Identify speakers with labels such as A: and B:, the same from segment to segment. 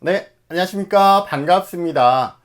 A: 네, 안녕하십니까. 반갑습니다.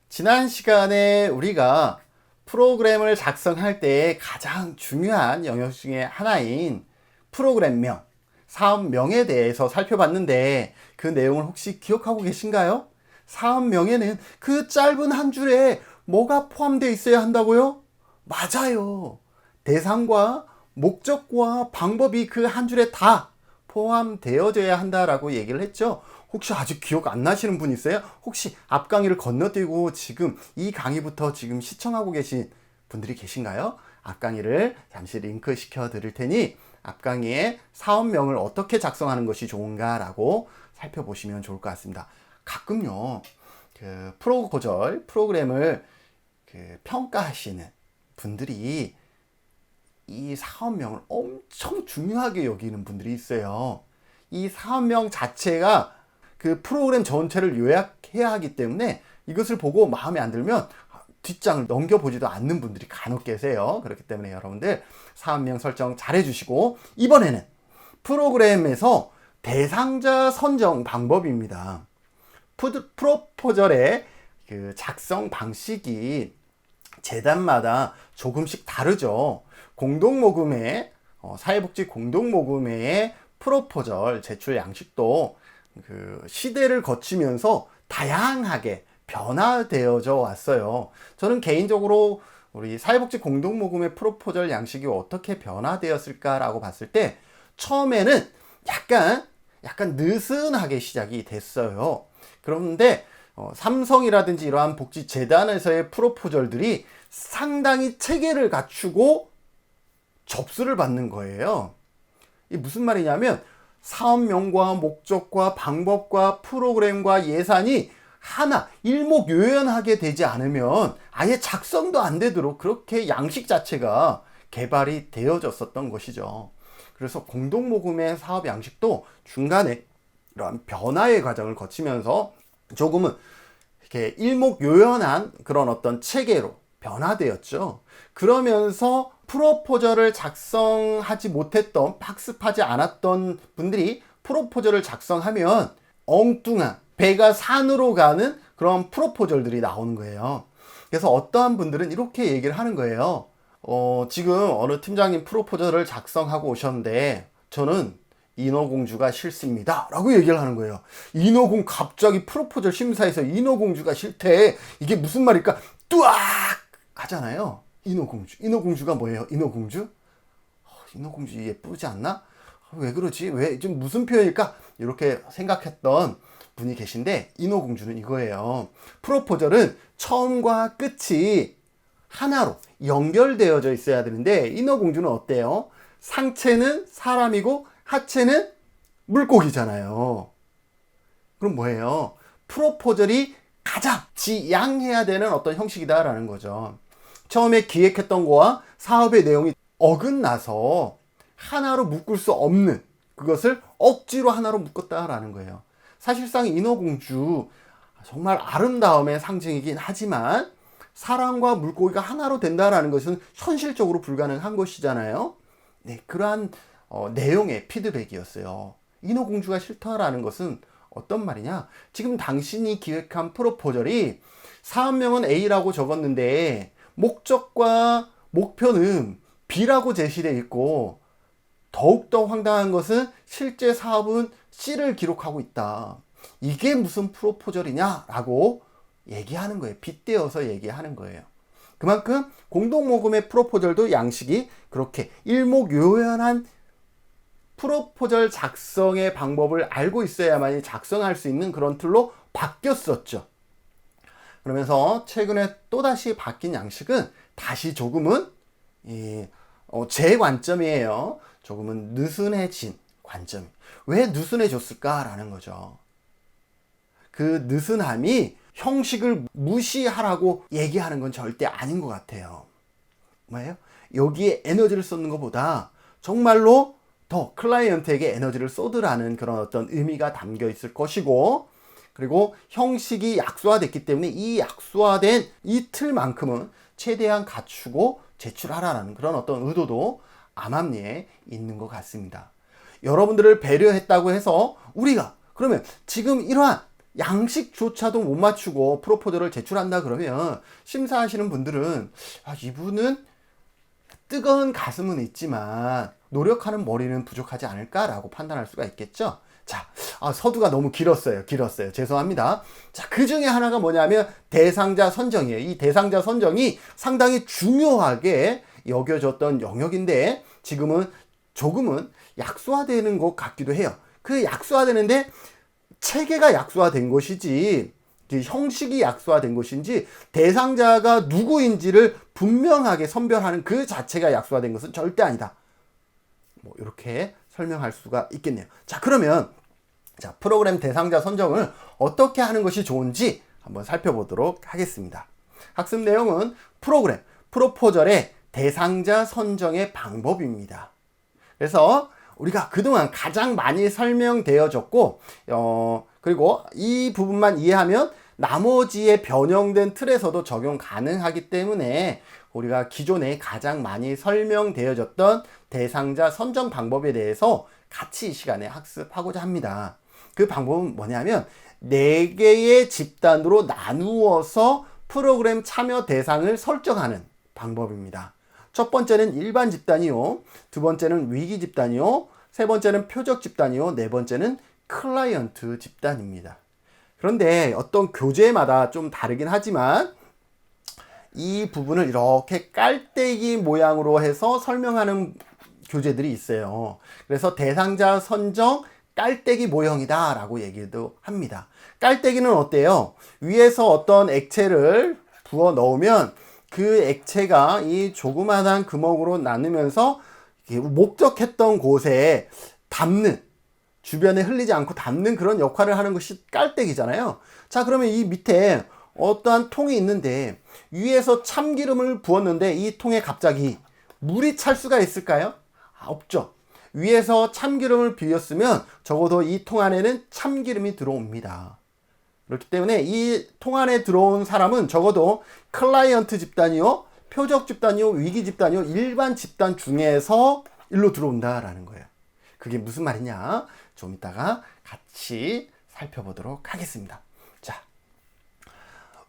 A: 지난 시간에 우리가 프로그램을 작성할 때 가장 중요한 영역 중에 하나인 프로그램명, 사업명에 대해서 살펴봤는데 그 내용을 혹시 기억하고 계신가요? 사업명에는 그 짧은 한 줄에 뭐가 포함되어 있어야 한다고요? 맞아요. 대상과 목적과 방법이 그 한 줄에 다 포함되어져야 한다라고 얘기를 했죠. 혹시 아직 기억 안 나시는 분 있어요? 혹시 앞 강의를 건너뛰고 지금 이 강의부터 지금 시청하고 계신 분들이 계신가요? 앞 강의를 잠시 링크 시켜 드릴 테니 앞 강의에 사업명을 어떻게 작성하는 것이 좋은가라고 살펴보시면 좋을 것 같습니다. 가끔요, 프로그램을 평가하시는 분들이 이 사업명을 엄청 중요하게 여기는 분들이 있어요. 이 사업명 자체가 그 프로그램 전체를 요약해야 하기 때문에 이것을 보고 마음에 안 들면 뒷장을 넘겨보지도 않는 분들이 간혹 계세요. 그렇기 때문에 여러분들 사업명 설정 잘 해주시고, 이번에는 프로그램에서 대상자 선정 방법입니다. 프로포절의 그 작성 방식이 재단마다 조금씩 다르죠. 공동모금회, 사회복지 공동모금회의 프로포절 제출 양식도 그 시대를 거치면서 다양하게 변화되어져 왔어요. 저는 개인적으로 우리 사회복지 공동모금회 프로포절 양식이 어떻게 변화되었을까라고 봤을 때 처음에는 약간 느슨하게 시작이 됐어요. 그런데 삼성이라든지 이러한 복지재단에서의 프로포절들이 상당히 체계를 갖추고 접수를 받는 거예요. 이 무슨 말이냐면 사업명과 목적과 방법과 프로그램과 예산이 하나 일목요연하게 되지 않으면 아예 작성도 안 되도록 그렇게 양식 자체가 개발이 되어졌었던 것이죠. 그래서 공동모금의 사업 양식도 중간에 이러한 변화의 과정을 거치면서 조금은 이렇게 일목요연한 그런 어떤 체계로 변화되었죠. 그러면서 프로포절을 작성하지 못했던, 학습하지 않았던 분들이 프로포절을 작성하면 엉뚱한 배가 산으로 가는 그런 프로포절들이 나오는 거예요. 그래서 어떠한 분들은 이렇게 얘기를 하는 거예요. 지금 어느 팀장님 프로포절을 작성하고 오셨는데 저는 인어공주가 싫습니다 라고 얘기를 하는 거예요. 인어공 갑자기 프로포절 심사에서 인어공주가 싫대. 이게 무슨 말일까? 뚜악 하잖아요. 인어공주가 뭐예요? 인어공주? 인어공주 예쁘지 않나? 왜 그러지? 왜 좀 무슨 표현일까? 이렇게 생각했던 분이 계신데, 인어공주는 이거예요. 프로포절은 처음과 끝이 하나로 연결되어져 있어야 되는데 인어공주는 어때요? 상체는 사람이고 하체는 물고기잖아요. 그럼 뭐예요? 프로포절이 가장 지양해야 되는 어떤 형식이다라는 거죠. 처음에 기획했던 거와 사업의 내용이 어긋나서 하나로 묶을 수 없는 그것을 억지로 하나로 묶었다라는 거예요. 사실상 인어공주 정말 아름다움의 상징이긴 하지만 사람과 물고기가 하나로 된다라는 것은 현실적으로 불가능한 것이잖아요. 네, 그러한 내용의 피드백이었어요. 인어공주가 싫다라는 것은 어떤 말이냐? 지금 당신이 기획한 프로포절이 사업명은 A라고 적었는데 목적과 목표는 B라고 제시되어 있고, 더욱더 황당한 것은 실제 사업은 C를 기록하고 있다. 이게 무슨 프로포절이냐라고 얘기하는 거예요. 빗대어서 얘기하는 거예요. 그만큼 공동모금의 프로포절도 양식이 그렇게 일목요연한 프로포절 작성의 방법을 알고 있어야만이 작성할 수 있는 그런 틀로 바뀌었었죠. 그러면서 최근에 또다시 바뀐 양식은 다시 조금은 제 관점이에요. 조금은 느슨해진 관점. 왜 느슨해졌을까라는 거죠. 그 느슨함이 형식을 무시하라고 얘기하는 건 절대 아닌 것 같아요. 뭐예요? 여기에 에너지를 쏟는 것보다 정말로 더 클라이언트에게 에너지를 쏟으라는 그런 어떤 의미가 담겨 있을 것이고, 그리고 형식이 약소화됐기 때문에 이 약소화된 이 틀만큼은 최대한 갖추고 제출하라는 그런 어떤 의도도 암암리에 있는 것 같습니다. 여러분들을 배려했다고 해서 우리가 그러면 지금 이러한 양식조차도 못 맞추고 프로포즈를 제출한다 그러면 심사하시는 분들은 이분은 뜨거운 가슴은 있지만 노력하는 머리는 부족하지 않을까라고 판단할 수가 있겠죠. 자, 서두가 너무 길었어요. 죄송합니다. 자, 그 중에 하나가 뭐냐면 대상자 선정이에요. 이 대상자 선정이 상당히 중요하게 여겨졌던 영역인데 지금은 조금은 약소화되는 것 같기도 해요. 그 약소화되는데 체계가 약소화된 것이지 형식이 약소화된 것인지 대상자가 누구인지를 분명하게 선별하는 그 자체가 약소화된 것은 절대 아니다. 이렇게 설명할 수가 있겠네요. 자, 그러면 프로그램 대상자 선정을 어떻게 하는 것이 좋은지 한번 살펴보도록 하겠습니다. 학습 내용은 프로그램, 프로포절의 대상자 선정의 방법입니다. 그래서 우리가 그동안 가장 많이 설명되어졌고 그리고 이 부분만 이해하면 나머지의 변형된 틀에서도 적용 가능하기 때문에 우리가 기존에 가장 많이 설명되어졌던 대상자 선정 방법에 대해서 같이 이 시간에 학습하고자 합니다. 그 방법은 뭐냐면 4개의 집단으로 나누어서 프로그램 참여 대상을 설정하는 방법입니다. 첫 번째는 일반 집단이요, 두 번째는 위기 집단이요, 세 번째는 표적 집단이요, 네 번째는 클라이언트 집단입니다. 그런데 어떤 교재마다 좀 다르긴 하지만 이 부분을 이렇게 깔때기 모양으로 해서 설명하는 교재들이 있어요. 그래서 대상자 선정 깔때기 모형이다 라고 얘기도 합니다. 깔때기는 어때요? 위에서 어떤 액체를 부어 넣으면 그 액체가 이 조그마한 구멍으로 나누면서 목적했던 곳에 담는, 주변에 흘리지 않고 담는 그런 역할을 하는 것이 깔때기잖아요. 자, 그러면 이 밑에 어떠한 통이 있는데 위에서 참기름을 부었는데 이 통에 갑자기 물이 찰 수가 있을까요? 없죠. 위에서 참기름을 비웠으면 적어도 이 통 안에는 참기름이 들어옵니다. 그렇기 때문에 이 통 안에 들어온 사람은 적어도 클라이언트 집단이요, 표적 집단이요, 위기 집단이요, 일반 집단 중에서 일로 들어온다라는 거예요. 그게 무슨 말이냐? 좀 이따가 같이 살펴보도록 하겠습니다. 자,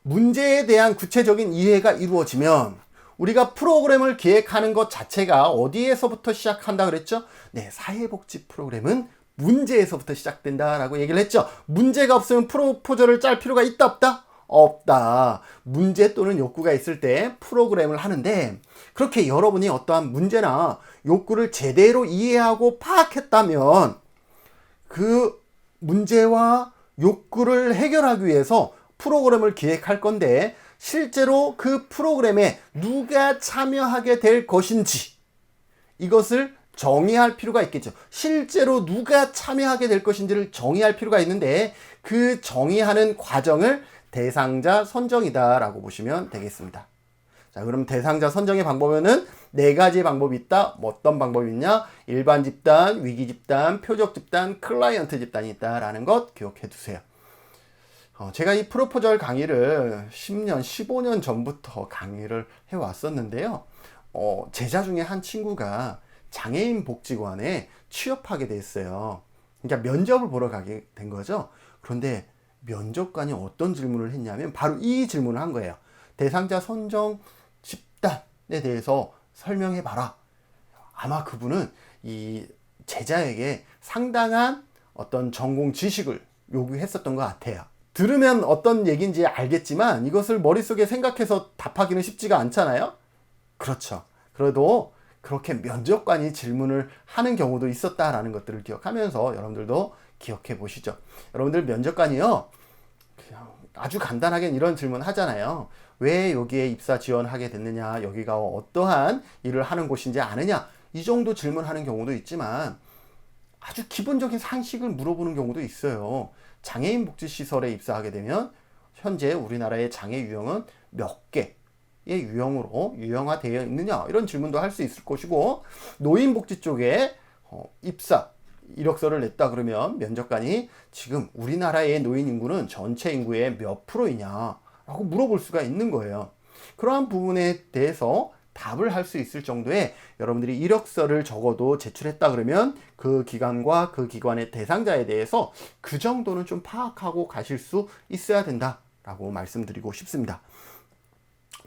A: 문제에 대한 구체적인 이해가 이루어지면 우리가 프로그램을 기획하는 것 자체가 어디에서부터 시작한다 그랬죠? 네, 사회복지 프로그램은 문제에서부터 시작된다라고 얘기를 했죠. 문제가 없으면 프로포절을 짤 필요가 있다 없다? 없다. 문제 또는 욕구가 있을 때 프로그램을 하는데 그렇게 여러분이 어떠한 문제나 욕구를 제대로 이해하고 파악했다면 그 문제와 욕구를 해결하기 위해서 프로그램을 기획할 건데 실제로 그 프로그램에 누가 참여하게 될 것인지 이것을 정의할 필요가 있겠죠. 실제로 누가 참여하게 될 것인지를 정의할 필요가 있는데 그 정의하는 과정을 대상자 선정이다 라고 보시면 되겠습니다. 자, 그럼 대상자 선정의 방법에는 4가지 방법이 있다. 어떤 방법이 있냐? 일반 집단, 위기 집단, 표적 집단, 클라이언트 집단이 있다라는 것 기억해 두세요. 제가 이 프로포절 강의를 10년, 15년 전부터 강의를 해왔었는데요. 제자 중에 한 친구가 장애인 복지관에 취업하게 됐어요. 그러니까 면접을 보러 가게 된 거죠. 그런데 면접관이 어떤 질문을 했냐면 바로 이 질문을 한 거예요. 대상자 선정 집단에 대해서 설명해 봐라. 아마 그분은 이 제자에게 상당한 어떤 전공 지식을 요구했었던 것 같아요. 들으면 어떤 얘기인지 알겠지만 이것을 머릿속에 생각해서 답하기는 쉽지가 않잖아요. 그렇죠. 그래도 그렇게 면접관이 질문을 하는 경우도 있었다라는 것들을 기억하면서 여러분들도 기억해 보시죠. 여러분들 면접관이요, 그냥 아주 간단하게 이런 질문 하잖아요. 왜 여기에 입사 지원하게 됐느냐, 여기가 어떠한 일을 하는 곳인지 아느냐, 이 정도 질문하는 경우도 있지만 아주 기본적인 상식을 물어보는 경우도 있어요. 장애인 복지시설에 입사하게 되면 현재 우리나라의 장애 유형은 몇 개의 유형으로 유형화되어 있느냐, 이런 질문도 할 수 있을 것이고, 노인복지 쪽에 입사 이력서를 냈다 그러면 면접관이 지금 우리나라의 노인 인구는 전체 인구의 몇 프로이냐 라고 물어볼 수가 있는 거예요. 그러한 부분에 대해서 답을 할 수 있을 정도의 여러분들이 이력서를 적어도 제출했다 그러면 그 기관과 그 기관의 대상자에 대해서 그 정도는 좀 파악하고 가실 수 있어야 된다라고 말씀드리고 싶습니다.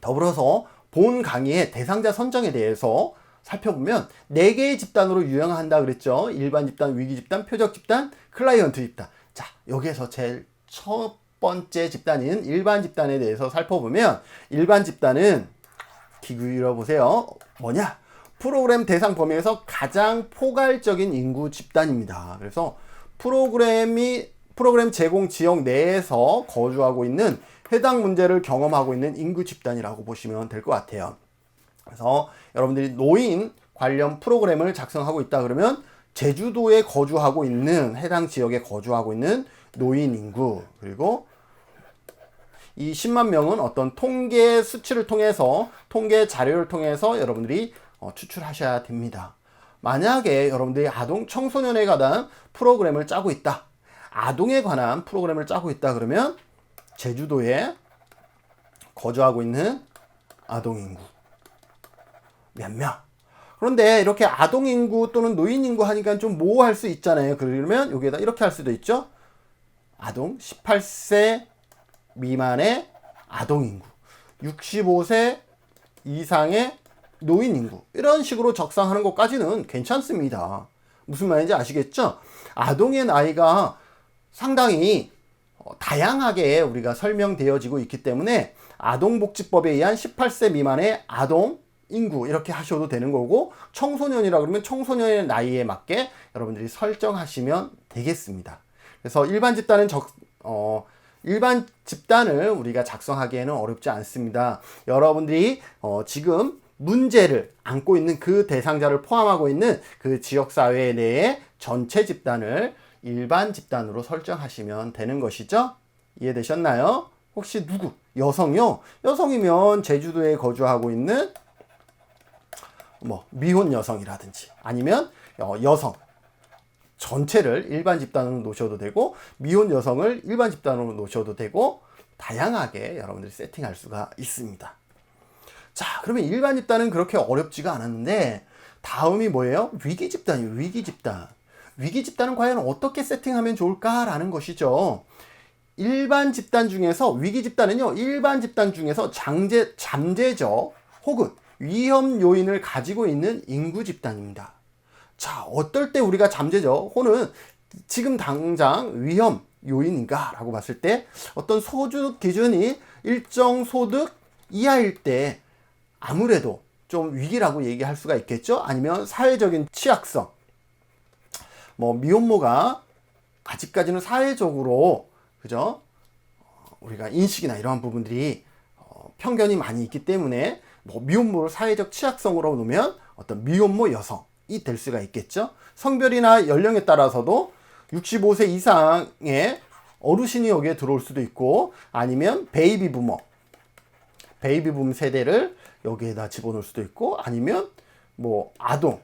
A: 더불어서 본 강의의 대상자 선정에 대해서 살펴보면 4개의 집단으로 유형한다 그랬죠. 일반 집단, 위기 집단, 표적 집단, 클라이언트 집단. 자, 여기에서 제일 첫 번째 집단인 일반 집단에 대해서 살펴보면 일반 집단은 기울여 보세요. 뭐냐? 프로그램 대상 범위에서 가장 포괄적인 인구 집단입니다. 그래서 프로그램 제공 지역 내에서 거주하고 있는 해당 문제를 경험하고 있는 인구 집단이라고 보시면 될 것 같아요. 그래서 여러분들이 노인 관련 프로그램을 작성하고 있다 그러면 제주도에 거주하고 있는 해당 지역에 거주하고 있는 노인 인구, 그리고 이 10만 명은 어떤 통계 수치를 통해서, 통계 자료를 통해서 여러분들이 추출하셔야 됩니다. 만약에 여러분들이 아동 청소년에 관한 프로그램을 짜고 있다, 아동에 관한 프로그램을 짜고 있다 그러면 제주도에 거주하고 있는 아동 인구 몇 명. 그런데 이렇게 아동 인구 또는 노인 인구 하니까 좀 모호할 수 있잖아요. 그러면 여기에다 이렇게 할 수도 있죠. 아동 18세 미만의 아동 인구, 65세 이상의 노인 인구, 이런 식으로 적상하는 것까지는 괜찮습니다. 무슨 말인지 아시겠죠? 아동의 나이가 상당히 다양하게 우리가 설명되어지고 있기 때문에 아동복지법에 의한 18세 미만의 아동 인구 이렇게 하셔도 되는 거고, 청소년이라 그러면 청소년의 나이에 맞게 여러분들이 설정하시면 되겠습니다. 그래서 일반 집단을 우리가 작성하기에는 어렵지 않습니다. 여러분들이 지금 문제를 안고 있는 그 대상자를 포함하고 있는 그 지역사회 내의 전체 집단을 일반 집단으로 설정하시면 되는 것이죠. 이해되셨나요? 혹시 누구? 여성이요? 여성이면 제주도에 거주하고 있는 미혼 여성이라든지, 아니면 여성 전체를 일반 집단으로 놓으셔도 되고, 미혼 여성을 일반 집단으로 놓으셔도 되고, 다양하게 여러분들이 세팅할 수가 있습니다. 자, 그러면 일반 집단은 그렇게 어렵지가 않았는데, 다음이 뭐예요? 위기 집단이에요. 위기 집단. 위기 집단은 과연 어떻게 세팅하면 좋을까라는 것이죠. 일반 집단 중에서, 위기 집단은요, 일반 집단 중에서 잠재적 혹은 위험 요인을 가지고 있는 인구 집단입니다. 자, 어떨 때 우리가 잠재적 혹은 지금 당장 위험 요인인가 라고 봤을 때, 어떤 소득 기준이 일정 소득 이하일 때 아무래도 좀 위기라고 얘기할 수가 있겠죠. 아니면 사회적인 취약성, 미혼모가 아직까지는 사회적으로, 그죠? 우리가 인식이나 이러한 부분들이 편견이 많이 있기 때문에 미혼모를 사회적 취약성으로 놓으면 어떤 미혼모 여성이 될 수가 있겠죠. 성별이나 연령에 따라서도 65세 이상의 어르신이 여기에 들어올 수도 있고, 아니면 베이비 부머 세대를 여기에다 집어넣을 수도 있고, 아니면 아동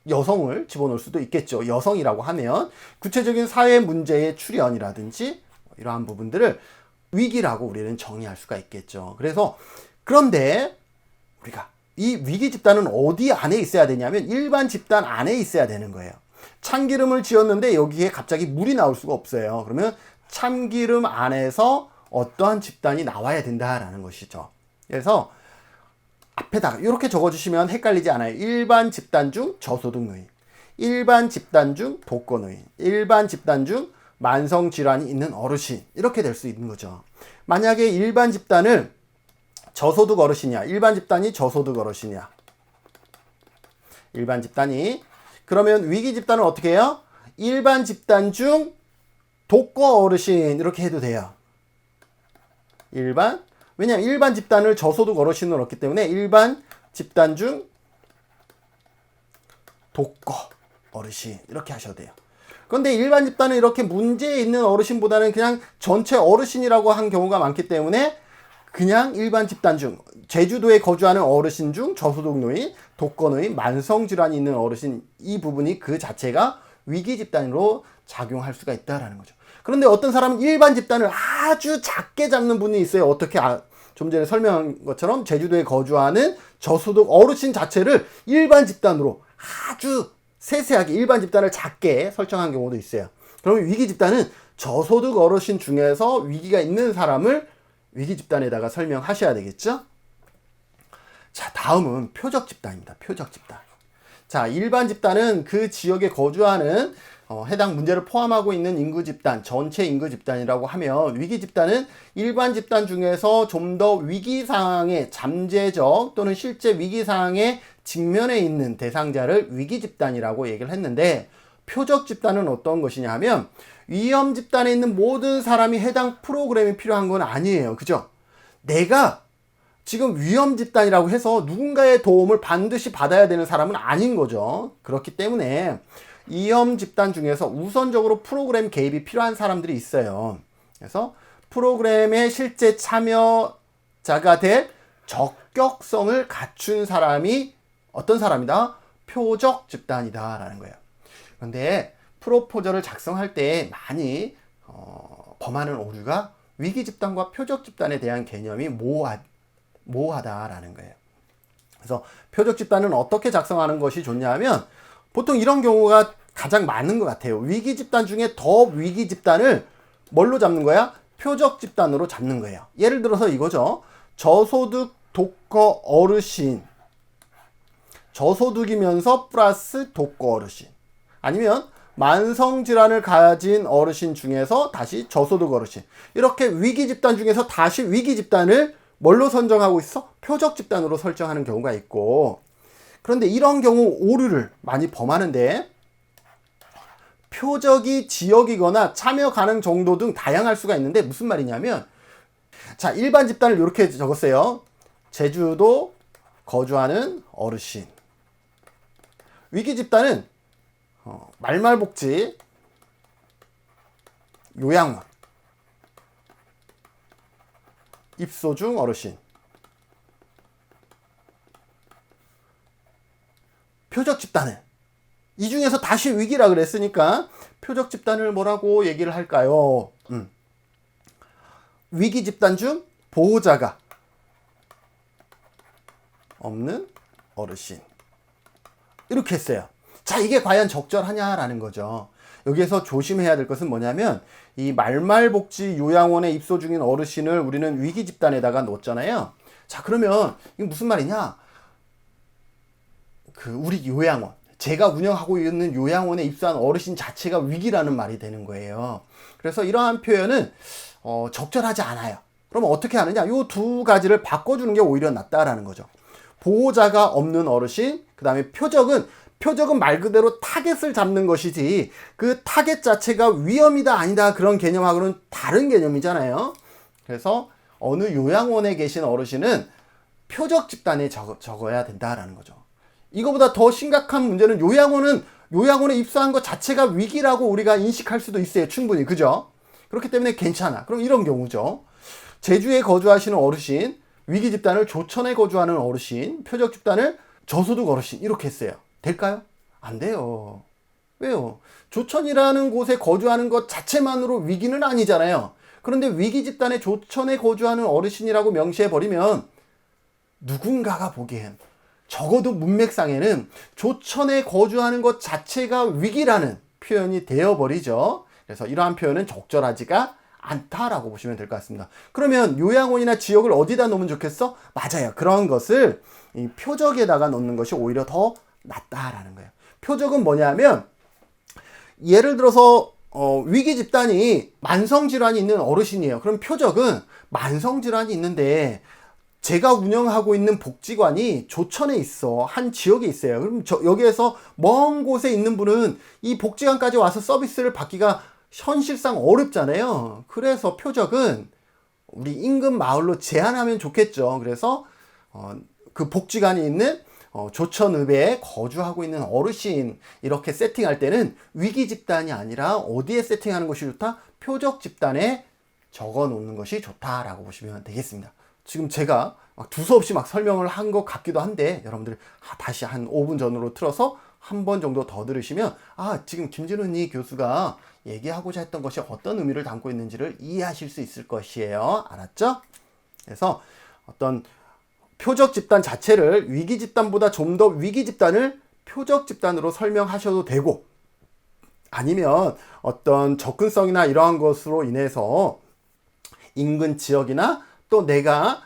A: 여성을 집어넣을 수도 있겠죠. 여성이라고 하면 구체적인 사회 문제의 출현이라든지 이러한 부분들을 위기라고 우리는 정의할 수가 있겠죠. 그런데 우리가 이 위기 집단은 어디 안에 있어야 되냐면 일반 집단 안에 있어야 되는 거예요. 참기름을 지었는데 여기에 갑자기 물이 나올 수가 없어요. 그러면 참기름 안에서 어떠한 집단이 나와야 된다라는 것이죠. 그래서 앞에다가 이렇게 적어주시면 헷갈리지 않아요. 일반 집단 중 저소득 노인, 일반 집단 중 독거 노인, 일반 집단 중 만성질환이 있는 어르신, 이렇게 될 수 있는 거죠. 만약에 일반 집단을 저소득 어르신이야, 일반 집단이 저소득 어르신이야, 일반 집단이, 그러면 위기 집단은 어떻게 해요? 일반 집단 중 독거 어르신, 이렇게 해도 돼요. 왜냐면 일반 집단을 저소득 어르신으로 넣었기 때문에 일반 집단 중 독거 어르신, 이렇게 하셔도 돼요. 그런데 일반 집단은 이렇게 문제 있는 어르신보다는 그냥 전체 어르신이라고 한 경우가 많기 때문에 그냥 일반 집단 중, 제주도에 거주하는 어르신 중 저소득 노인, 독거 노인, 만성질환이 있는 어르신, 이 부분이 그 자체가 위기 집단으로 작용할 수가 있다라는 거죠. 그런데 어떤 사람은 일반 집단을 아주 작게 잡는 분이 있어요. 어떻게 좀 전에 설명한 것처럼 제주도에 거주하는 저소득 어르신 자체를 일반 집단으로 아주 세세하게 일반 집단을 작게 설정한 경우도 있어요. 그러면 위기 집단은 저소득 어르신 중에서 위기가 있는 사람을 위기 집단에다가 설명하셔야 되겠죠? 자, 다음은 표적 집단입니다. 표적 집단. 자, 일반 집단은 그 지역에 거주하는 해당 문제를 포함하고 있는 인구 집단, 전체 인구 집단이라고 하면, 위기 집단은 일반 집단 중에서 좀 더 위기 상황에 잠재적 또는 실제 위기 상황에 직면해 있는 대상자를 위기 집단이라고 얘기를 했는데, 표적 집단은 어떤 것이냐 하면 위험 집단에 있는 모든 사람이 해당 프로그램이 필요한 건 아니에요. 그죠? 내가 지금 위험 집단이라고 해서 누군가의 도움을 반드시 받아야 되는 사람은 아닌 거죠. 그렇기 때문에 위험 집단 중에서 우선적으로 프로그램 개입이 필요한 사람들이 있어요. 그래서 프로그램에 실제 참여자가 될 적격성을 갖춘 사람이 어떤 사람이다? 표적 집단이다 라는 거예요. 그런데 프로포저를 작성할 때 많이 범하는 오류가 위기 집단과 표적 집단에 대한 개념이 모호하다라는 거예요. 그래서 표적 집단은 어떻게 작성하는 것이 좋냐면, 보통 이런 경우가 가장 많은 것 같아요. 위기 집단 중에 더 위기 집단을 뭘로 잡는 거야? 표적 집단으로 잡는 거예요. 예를 들어서 이거죠. 저소득 독거 어르신, 저소득이면서 플러스 독거 어르신, 아니면 만성질환을 가진 어르신 중에서 다시 저소득 어르신, 이렇게 위기 집단 중에서 다시 위기 집단을 뭘로 선정하고 있어? 표적 집단으로 설정하는 경우가 있고, 그런데 이런 경우 오류를 많이 범하는데, 표적이 지역이거나 참여 가능 정도 등 다양할 수가 있는데, 무슨 말이냐면, 자, 일반 집단을 이렇게 적었어요. 제주도 거주하는 어르신. 위기 집단은 말말복지, 요양원, 입소 중 어르신. 표적 집단은 이 중에서 다시 위기라 그랬으니까 표적 집단을 뭐라고 얘기를 할까요? 위기 집단 중 보호자가 없는 어르신. 이렇게 했어요. 자, 이게 과연 적절하냐라는 거죠. 여기에서 조심해야 될 것은 뭐냐면, 이 말말복지 요양원에 입소 중인 어르신을 우리는 위기 집단에다가 넣었잖아요. 자, 그러면 이게 무슨 말이냐? 우리 요양원, 제가 운영하고 있는 요양원에 입소한 어르신 자체가 위기라는 말이 되는 거예요. 그래서 이러한 표현은 적절하지 않아요. 그럼 어떻게 하느냐? 이 두 가지를 바꿔주는 게 오히려 낫다라는 거죠. 보호자가 없는 어르신, 그 다음에 표적은 말 그대로 타겟을 잡는 것이지, 그 타겟 자체가 위험이다 아니다 그런 개념하고는 다른 개념이잖아요. 그래서 어느 요양원에 계신 어르신은 표적 집단에 적어야 된다라는 거죠. 이거보다 더 심각한 문제는 요양원에 입소한 것 자체가 위기라고 우리가 인식할 수도 있어요. 충분히. 그죠? 그렇기 때문에 괜찮아. 그럼 이런 경우죠. 제주에 거주하시는 어르신, 위기 집단을 조천에 거주하는 어르신, 표적 집단을 저소득 어르신, 이렇게 했어요. 될까요? 안 돼요. 왜요? 조천이라는 곳에 거주하는 것 자체만으로 위기는 아니잖아요. 그런데 위기 집단의 조천에 거주하는 어르신이라고 명시해버리면 누군가가 보기엔, 적어도 문맥상에는 조천에 거주하는 것 자체가 위기라는 표현이 되어버리죠. 그래서 이러한 표현은 적절하지가 않다라고 보시면 될 것 같습니다. 그러면 요양원이나 지역을 어디다 놓으면 좋겠어? 맞아요. 그런 것을 이 표적에다가 넣는 것이 오히려 더 낫다라는 거예요. 표적은 뭐냐면, 예를 들어서 위기 집단이 만성질환이 있는 어르신이에요. 그럼 표적은 만성질환이 있는데 제가 운영하고 있는 복지관이 조천에 있어. 한 지역에 있어요. 그럼 여기에서 먼 곳에 있는 분은 이 복지관까지 와서 서비스를 받기가 현실상 어렵잖아요. 그래서 표적은 우리 인근 마을로 제한하면 좋겠죠. 그래서 그 복지관이 있는 조천읍에 거주하고 있는 어르신, 이렇게 세팅할 때는 위기 집단이 아니라 어디에 세팅하는 것이 좋다? 표적 집단에 적어 놓는 것이 좋다라고 보시면 되겠습니다. 지금 제가 두서없이 설명을 한 것 같기도 한데, 여러분들 다시 한 5분 전으로 틀어서 한 번 정도 더 들으시면, 지금 김진훈이 교수가 얘기하고자 했던 것이 어떤 의미를 담고 있는지를 이해하실 수 있을 것이에요. 알았죠? 그래서 어떤 표적 집단 자체를 위기 집단보다 좀 더 위기 집단을 표적 집단으로 설명하셔도 되고, 아니면 어떤 접근성이나 이러한 것으로 인해서 인근 지역이나 또 내가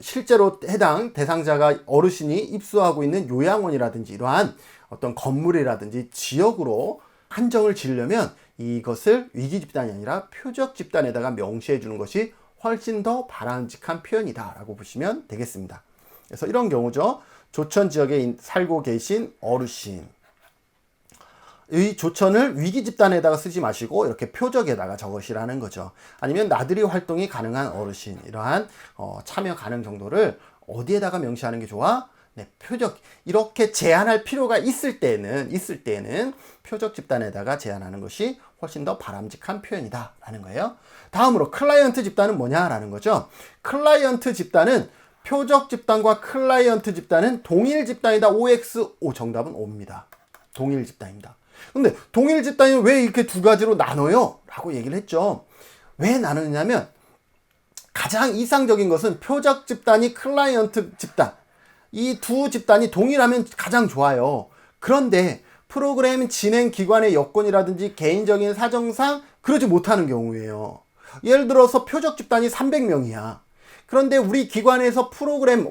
A: 실제로 해당 대상자가 어르신이 입소하고 있는 요양원이라든지 이러한 어떤 건물이라든지 지역으로 한정을 지으려면 이것을 위기 집단이 아니라 표적 집단에다가 명시해 주는 것이 훨씬 더 바람직한 표현이다 라고 보시면 되겠습니다. 그래서 이런 경우죠. 조천 지역에 살고 계신 어르신, 이 조천을 위기 집단에다가 쓰지 마시고 이렇게 표적에다가 적으시라는 거죠. 아니면 나들이 활동이 가능한 어르신, 이러한 참여 가능 정도를 어디에다가 명시하는 게 좋아? 네, 표적. 이렇게 제한할 필요가 있을 때는 표적 집단에다가 제한하는 것이 훨씬 더 바람직한 표현이다 라는 거예요. 다음으로 클라이언트 집단은 뭐냐라는 거죠. 클라이언트 집단은 표적 집단과 클라이언트 집단은 동일 집단이다. OXO, 정답은 O입니다. 동일 집단입니다. 근데 동일 집단이 왜 이렇게 두 가지로 나눠요? 라고 얘기를 했죠. 왜 나누냐면 가장 이상적인 것은 표적 집단이 클라이언트 집단, 이 두 집단이 동일하면 가장 좋아요. 그런데 프로그램 진행 기관의 여건이라든지 개인적인 사정상 그러지 못하는 경우예요. 예를 들어서 표적 집단이 300명이야. 그런데 우리 기관에서 프로그램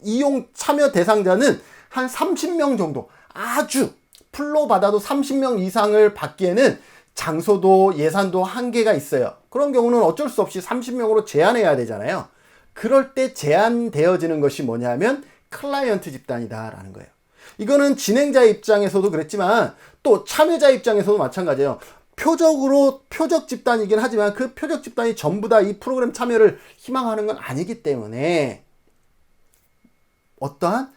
A: 이용 참여 대상자는 한 30명 정도, 아주 풀로 받아도 30명 이상을 받기에는 장소도 예산도 한계가 있어요. 그런 경우는 어쩔 수 없이 30명으로 제한해야 되잖아요. 그럴 때 제한되어지는 것이 뭐냐면 클라이언트 집단이다 라는 거예요. 이거는 진행자 입장에서도 그랬지만 또 참여자 입장에서도 마찬가지예요. 표적 집단이긴 하지만 그 표적 집단이 전부 다 이 프로그램 참여를 희망하는 건 아니기 때문에 어떠한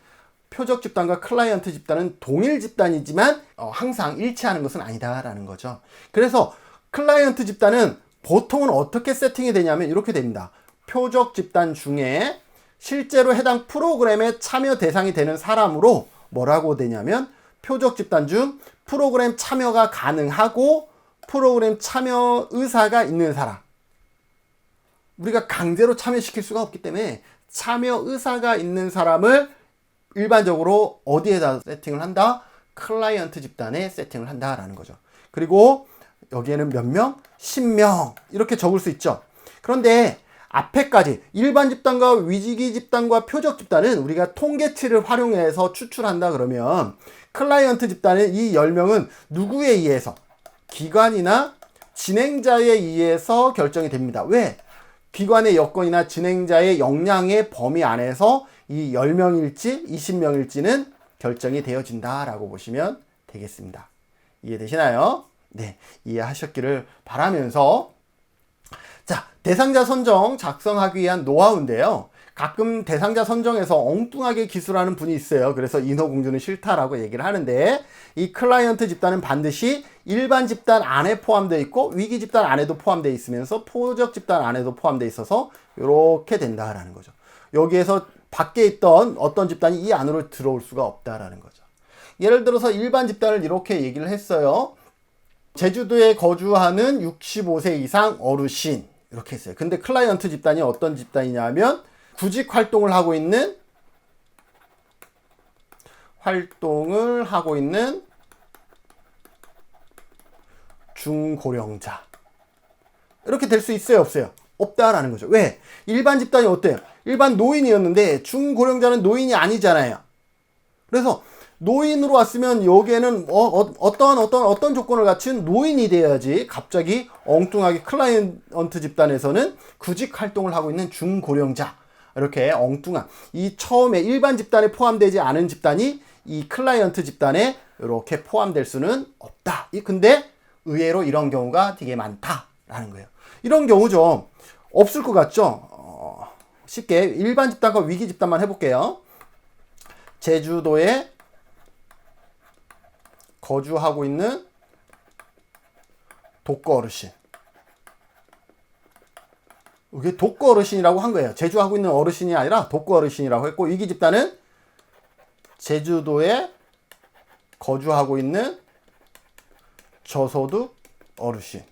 A: 표적 집단과 클라이언트 집단은 동일 집단이지만 항상 일치하는 것은 아니다라는 거죠. 그래서 클라이언트 집단은 보통은 어떻게 세팅이 되냐면 이렇게 됩니다. 표적 집단 중에 실제로 해당 프로그램에 참여 대상이 되는 사람으로 뭐라고 되냐면 표적 집단 중 프로그램 참여가 가능하고 프로그램 참여 의사가 있는 사람. 우리가 강제로 참여시킬 수가 없기 때문에 참여 의사가 있는 사람을 일반적으로 어디에다 세팅을 한다? 클라이언트 집단에 세팅을 한다라는 거죠. 그리고 여기에는 몇 명? 10명 이렇게 적을 수 있죠. 그런데 앞에까지 일반 집단과 위기 집단과 표적 집단은 우리가 통계치를 활용해서 추출한다 그러면 클라이언트 집단의 이 10명은 누구에 의해서? 기관이나 진행자에 의해서 결정이 됩니다. 왜? 기관의 여건이나 진행자의 역량의 범위 안에서 이 10명일지 20명일지는 결정이 되어진다라고 보시면 되겠습니다. 이해되시나요? 네, 이해하셨기를 바라면서 자, 대상자 선정 작성하기 위한 노하우인데요. 가끔 대상자 선정에서 엉뚱하게 기술하는 분이 있어요. 그래서 인어공주는 싫다라고 얘기를 하는데 이 클라이언트 집단은 반드시 일반 집단 안에 포함되어 있고 위기 집단 안에도 포함되어 있으면서 표적 집단 안에도 포함되어 있어서 이렇게 된다라는 거죠. 여기에서 밖에 있던 어떤 집단이 이 안으로 들어올 수가 없다라는 거죠. 예를 들어서 일반 집단을 이렇게 얘기를 했어요. 제주도에 거주하는 65세 이상 어르신 이렇게 했어요. 근데 클라이언트 집단이 어떤 집단이냐면 구직 활동을 하고 있는 중고령자 이렇게 될 수 있어요, 없어요? 없다라는 거죠. 왜? 일반 집단이 어때요? 일반 노인이었는데 중고령자는 노인이 아니잖아요. 그래서 노인으로 왔으면 여기에는 어떤 조건을 갖춘 노인이 돼야지 갑자기 엉뚱하게 클라이언트 집단에서는 구직 활동을 하고 있는 중고령자 이렇게 엉뚱한 이 처음에 일반 집단에 포함되지 않은 집단이 이 클라이언트 집단에 이렇게 포함될 수는 없다. 근데 의외로 이런 경우가 되게 많다라는 거예요. 이런 경우 좀 없을 것 같죠? 쉽게 일반 집단과 위기 집단만 해볼게요. 제주도에 거주하고 있는 독거 어르신. 이게 독거 어르신이라고 한 거예요. 제주하고 있는 어르신이 아니라 독거 어르신이라고 했고, 위기 집단은 제주도에 거주하고 있는 저소득 어르신.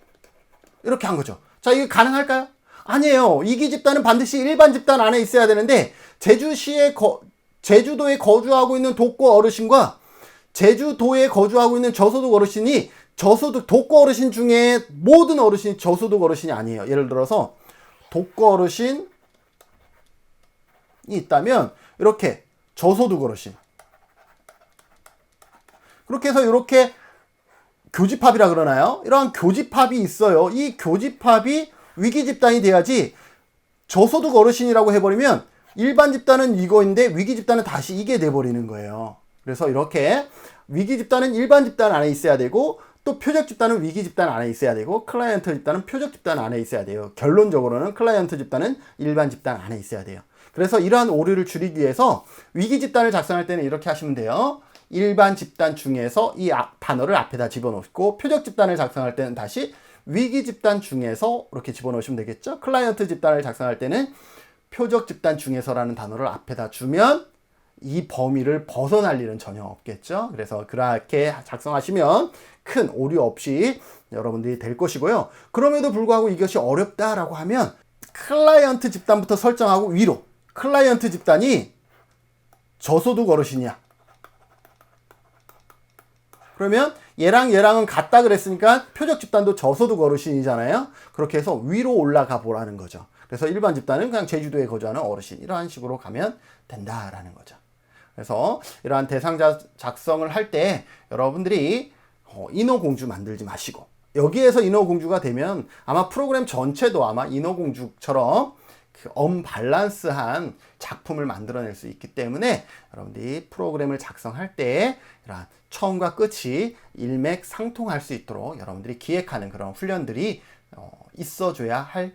A: 이렇게 한 거죠. 자, 이게 가능할까요? 아니에요. 이기 집단은 반드시 일반 집단 안에 있어야 되는데 제주도에 거주하고 있는 독거 어르신과 제주도에 거주하고 있는 저소득 어르신이 독거 어르신 중에 모든 어르신이 저소득 어르신이 아니에요. 예를 들어서 독거 어르신이 있다면 이렇게 저소득 어르신, 그렇게 해서 이렇게 교집합이라 그러나요? 이러한 교집합이 있어요. 이 교집합이 위기 집단이 돼야지, 저소득 어르신이라고 해버리면 일반 집단은 이거인데 위기 집단은 다시 이게 돼버리는 거예요. 그래서 이렇게 위기 집단은 일반 집단 안에 있어야 되고, 또 표적 집단은 위기 집단 안에 있어야 되고, 클라이언트 집단은 표적 집단 안에 있어야 돼요. 결론적으로는 클라이언트 집단은 일반 집단 안에 있어야 돼요. 그래서 이러한 오류를 줄이기 위해서 위기 집단을 작성할 때는 이렇게 하시면 돼요. 일반 집단 중에서 이 단어를 앞에다 집어넣고, 표적 집단을 작성할 때는 다시 위기 집단 중에서 이렇게 집어넣으시면 되겠죠. 클라이언트 집단을 작성할 때는 표적 집단 중에서라는 단어를 앞에다 주면 이 범위를 벗어날 일은 전혀 없겠죠. 그래서 그렇게 작성하시면 큰 오류 없이 여러분들이 될 것이고요. 그럼에도 불구하고 이것이 어렵다라고 하면 클라이언트 집단부터 설정하고 위로, 클라이언트 집단이 저소득 어르신이야. 그러면 얘랑은 같다 그랬으니까 표적 집단도 저소득 어르신이잖아요. 그렇게 해서 위로 올라가 보라는 거죠. 그래서 일반 집단은 그냥 제주도에 거주하는 어르신, 이러한 식으로 가면 된다라는 거죠. 그래서 이러한 대상자 작성을 할 때 여러분들이 인어공주 만들지 마시고, 여기에서 인어공주가 되면 아마 프로그램 전체도 아마 인어공주처럼 그 언밸런스한 작품을 만들어낼 수 있기 때문에 여러분들이 프로그램을 작성할 때 이러한 처음과 끝이 일맥상통할 수 있도록 여러분들이 기획하는 그런 훈련들이 있어줘야 할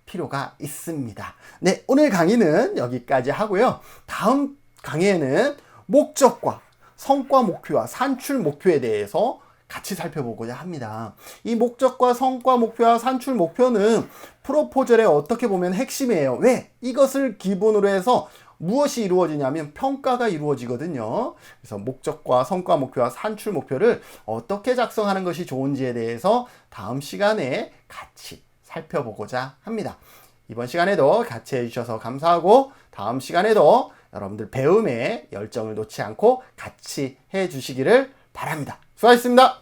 A: 필요가 있습니다. 네, 오늘 강의는 여기까지 하고요. 다음 강의에는 목적과 성과 목표와 산출 목표에 대해서 같이 살펴보고자 합니다. 이 목적과 성과 목표와 산출 목표는 프로포절의 어떻게 보면 핵심이에요. 왜? 이것을 기본으로 해서 무엇이 이루어지냐면 평가가 이루어지거든요. 그래서 목적과 성과 목표와 산출 목표를 어떻게 작성하는 것이 좋은지에 대해서 다음 시간에 같이 살펴보고자 합니다. 이번 시간에도 같이 해주셔서 감사하고, 다음 시간에도 여러분들 배움에 열정을 놓지 않고 같이 해주시기를 바랍니다. 수고하셨습니다.